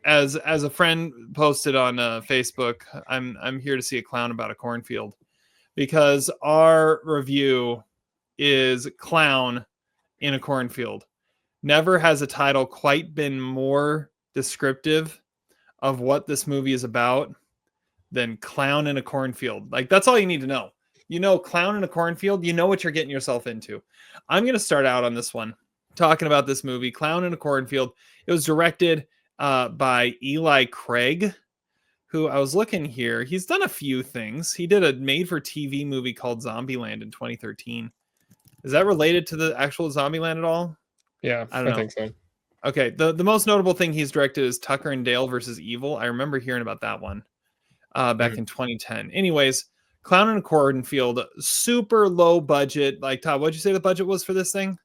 as a friend posted on Facebook, I'm here to see a clown about a cornfield, because our review is Clown in a Cornfield. Never has a title quite been more descriptive of what this movie is about than Clown in a Cornfield. Like, that's all you need to know. You know, Clown in a Cornfield, you know what you're getting yourself into. I'm going to start out on this one talking about this movie, Clown in a Cornfield. It was directed by Eli Craig, who, I was looking here, he's done a few things. He did a made-for-TV movie called Zombieland in 2013. Is that related to the actual Zombieland at all? Yeah, I don't know. think so. Okay, the most notable thing he's directed is Tucker and Dale versus Evil. I remember hearing about that one back in 2010. Anyways, Clown in a Cornfield, super low budget. Like, Todd, what'd you say the budget was for this thing?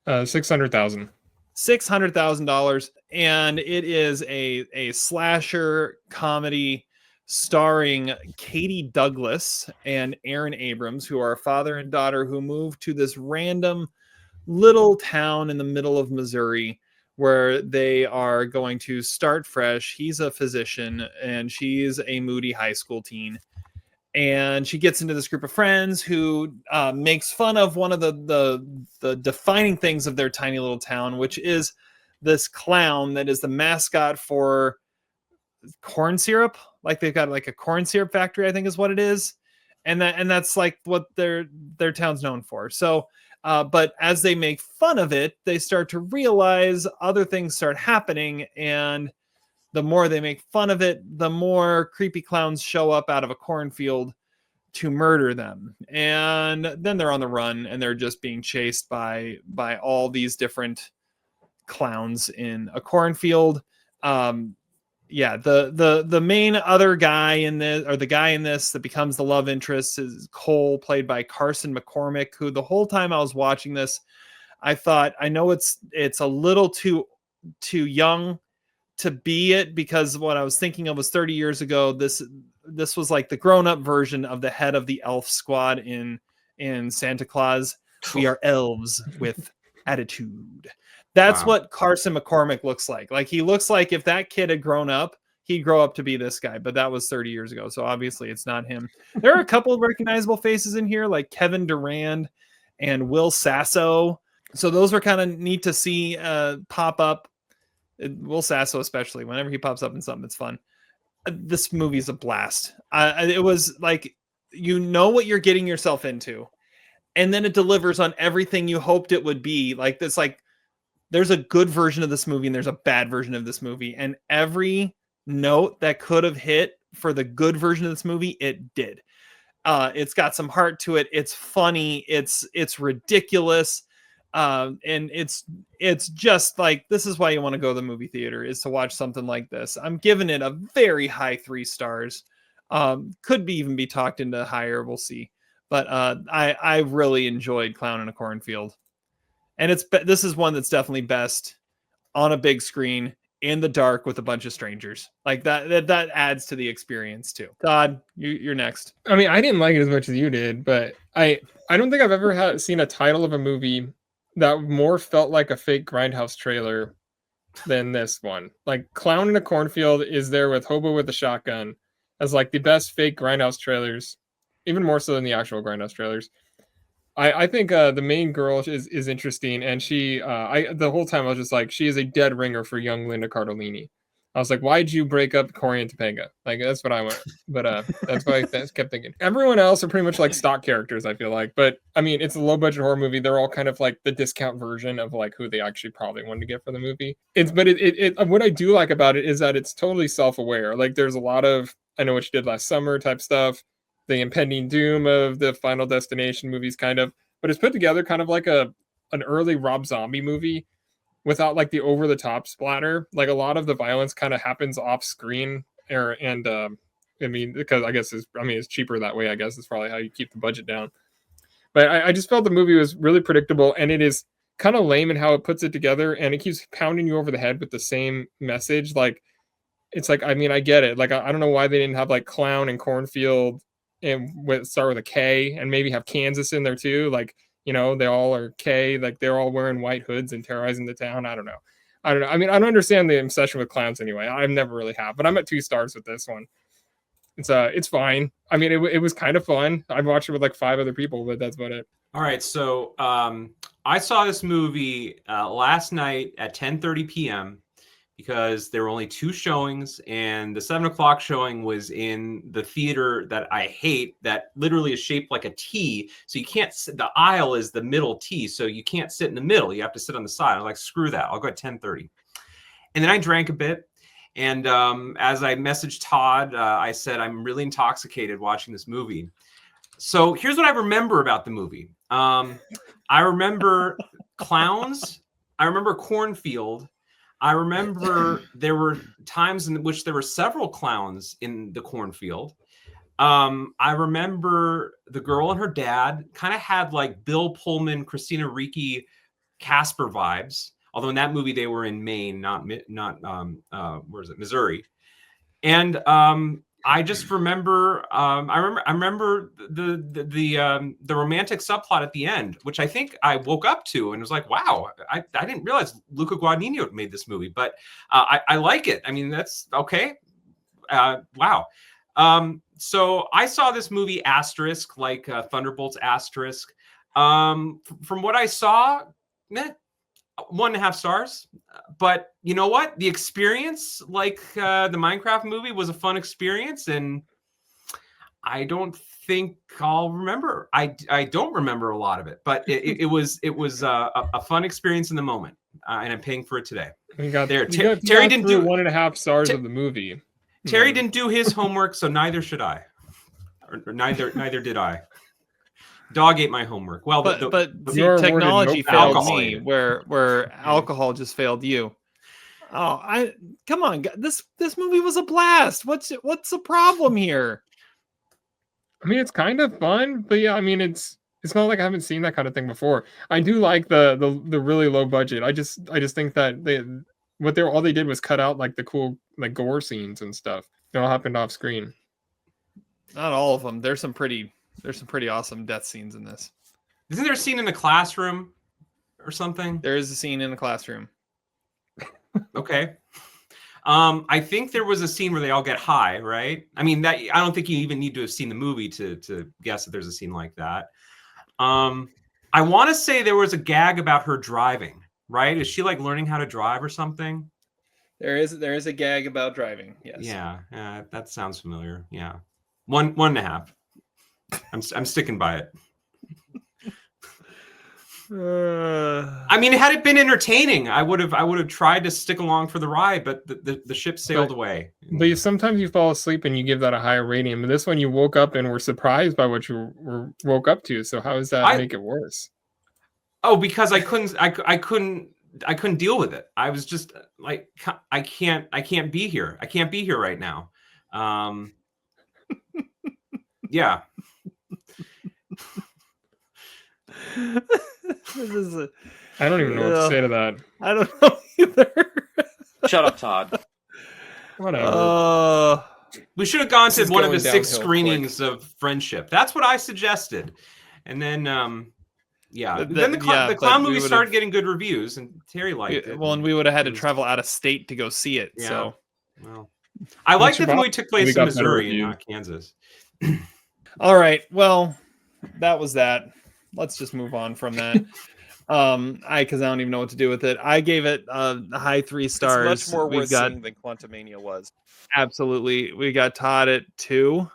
$600,000. $600,000, and it is a slasher comedy starring Katie Douglas and Aaron Abrams, who are a father and daughter who move to this random little town in the middle of Missouri where they are going to start fresh. He's a physician and she's a moody high school teen. And she gets into this group of friends who makes fun of one of the defining things of their tiny little town, which is this clown that is the mascot for corn syrup. Like, they've got like a corn syrup factory, I think is what it is. And that's like what their town's known for. So, but as they make fun of it, they start to realize other things start happening, and the more they make fun of it, the more creepy clowns show up out of a cornfield to murder them. And then they're on the run and they're just being chased by all these different clowns in a cornfield. The main other guy in this, or the guy in this that becomes the love interest, is Cole, played by Carson McCormick, who the whole time I was watching this, I thought, I know it's a little too young to be it, because what I was thinking of was 30 years ago. This was like the grown-up version of the head of the elf squad in Santa Claus. We are elves with attitude. That's what Carson McCormick looks like. Like, he looks like if that kid had grown up, he'd grow up to be this guy, but that was 30 years ago. So obviously it's not him. There are a couple of recognizable faces in here, like Kevin Durand and Will Sasso. So those were kind of neat to see pop up. Will Sasso, especially, whenever he pops up in something, it's fun. This movie is a blast. It was like, you know what you're getting yourself into, and then it delivers on everything you hoped it would be. Like, this, like, there's a good version of this movie and there's a bad version of this movie, and every note that could have hit for the good version of this movie, it did. It's got some heart to it. It's funny. It's ridiculous. And it's just like, this is why you want to go to the movie theater, is to watch something like this. I'm giving it a very high 3 stars. Could even be talked into higher. We'll see. But I really enjoyed Clown in a Cornfield, and this is one that's definitely best on a big screen in the dark with a bunch of strangers. Like, that adds to the experience too. Todd, you're next. I mean, I didn't like it as much as you did, but I don't think I've ever seen a title of a movie that more felt like a fake Grindhouse trailer than this one. Like, Clown in a Cornfield is there with Hobo with a Shotgun as like the best fake Grindhouse trailers, even more so than the actual Grindhouse trailers. I think the main girl is interesting, and she the whole time I was just like, she is a dead ringer for young Linda Cardellini. I was like, why'd you break up Corey and Topanga? Like, that's what I went. But that's what I kept thinking. Everyone else are pretty much like stock characters, I feel like. But I mean, it's a low budget horror movie. They're all kind of like the discount version of like who they actually probably wanted to get for the movie. What I do like about it is that it's totally self-aware. Like, there's a lot of I Know What You Did Last Summer type stuff, the impending doom of the Final Destination movies, kind of. But it's put together kind of like an early Rob Zombie movie, without like the over the top splatter. Like, a lot of the violence kind of happens off screen, I mean, because I guess it's cheaper that way. I guess it's probably how you keep the budget down. But I just felt the movie was really predictable, and it is kind of lame in how it puts it together, and it keeps pounding you over the head with the same message. Like, it's like, I mean, I get it. Like, I don't know why they didn't have like Clown and Cornfield and start with a K, and maybe have Kansas in there too. Like, you know, they all are K, like they're all wearing white hoods and terrorizing the town. I don't know. I don't know. I mean, I don't understand the obsession with clowns anyway. I've never really have, but I'm at 2 stars with this one. It's fine. I mean, it was kind of fun. I watched it with like 5 other people, but that's about it. All right, so I saw this movie last night at 10:30 p.m. because there were only 2 showings, and the 7 o'clock showing was in the theater that I hate, that literally is shaped like a T. So you can't sit, the aisle is the middle T, so you can't sit in the middle. You have to sit on the side. I'm like, screw that. I'll go at 10:30. And then I drank a bit. And as I messaged Todd, I said, I'm really intoxicated watching this movie. So here's what I remember about the movie. I remember clowns. I remember Cornfield. I remember there were times in which there were several clowns in the cornfield. I remember the girl and her dad kind of had like Bill Pullman, Christina Ricci, Casper vibes. Although in that movie they were in Maine, not where is it, Missouri. And I just remember, I remember the romantic subplot at the end, which I think I woke up to and was like, wow, I didn't realize Luca Guadagnino made this movie, but I like it. I mean, that's okay. Wow. So I saw this movie asterisk, like Thunderbolts asterisk. From what I saw, 1.5 stars. But you know what? The experience, like the Minecraft movie, was a fun experience, and I don't think I'll remember. I don't remember a lot of it, but it was a fun experience in the moment, and I'm paying for it today. Terry didn't do 1.5 stars of the movie. Terry didn't do his homework, so neither should I, or neither did I. Dog ate my homework. Well, but see, technology failed me, where alcohol just failed you. Oh, come on, this movie was a blast. What's the problem here? I mean, it's kind of fun, but yeah, I mean, it's not like I haven't seen that kind of thing before. I do like the really low budget. I just think that all they did was cut out like the cool like gore scenes and stuff. It all happened off screen. Not all of them. There's some pretty awesome death scenes in this. Isn't there a scene in the classroom or something? There is a scene in the classroom. Okay. I think there was a scene where they all get high, right? I mean, that I don't think you even need to have seen the movie to guess that there's a scene like that. I want to say there was a gag about her driving, right? Is she like learning how to drive or something? There is a gag about driving. Yes. Yeah, that sounds familiar. Yeah, 1.5. I'm sticking by it. I mean, had it been entertaining, I would have tried to stick along for the ride, but the ship sailed away. But sometimes you fall asleep and you give that a higher rating. But this one, you woke up and were surprised by what you woke up to. So how does that make it worse? Oh, because I couldn't deal with it. I was just like, I can't be here. I can't be here right now. Yeah. I don't even know what to say to that. I don't know either. Shut up, Todd. Whatever. We should have gone to one of the 6 screenings of Friendship. That's what I suggested. And then, then the clown movie started getting good reviews, and Terry liked it. Well, and we would have had to travel out of state to go see it. Yeah. So, well, I like that the movie took place in Missouri and not Kansas. All right. Well, that was that. Let's just move on from that. Because I don't even know what to do with it. I gave it a high 3 stars. It's much more worth seeing than Quantumania was. Absolutely. We got Todd at 2.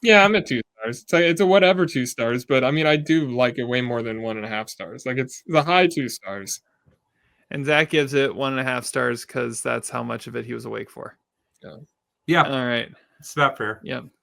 Yeah, I'm at 2 stars. It's a whatever 2 stars, but I mean, I do like it way more than 1.5 stars. Like it's the high 2 stars. And Zach gives it 1.5 stars because that's how much of it he was awake for. Yeah. All right. It's about fair. Yep.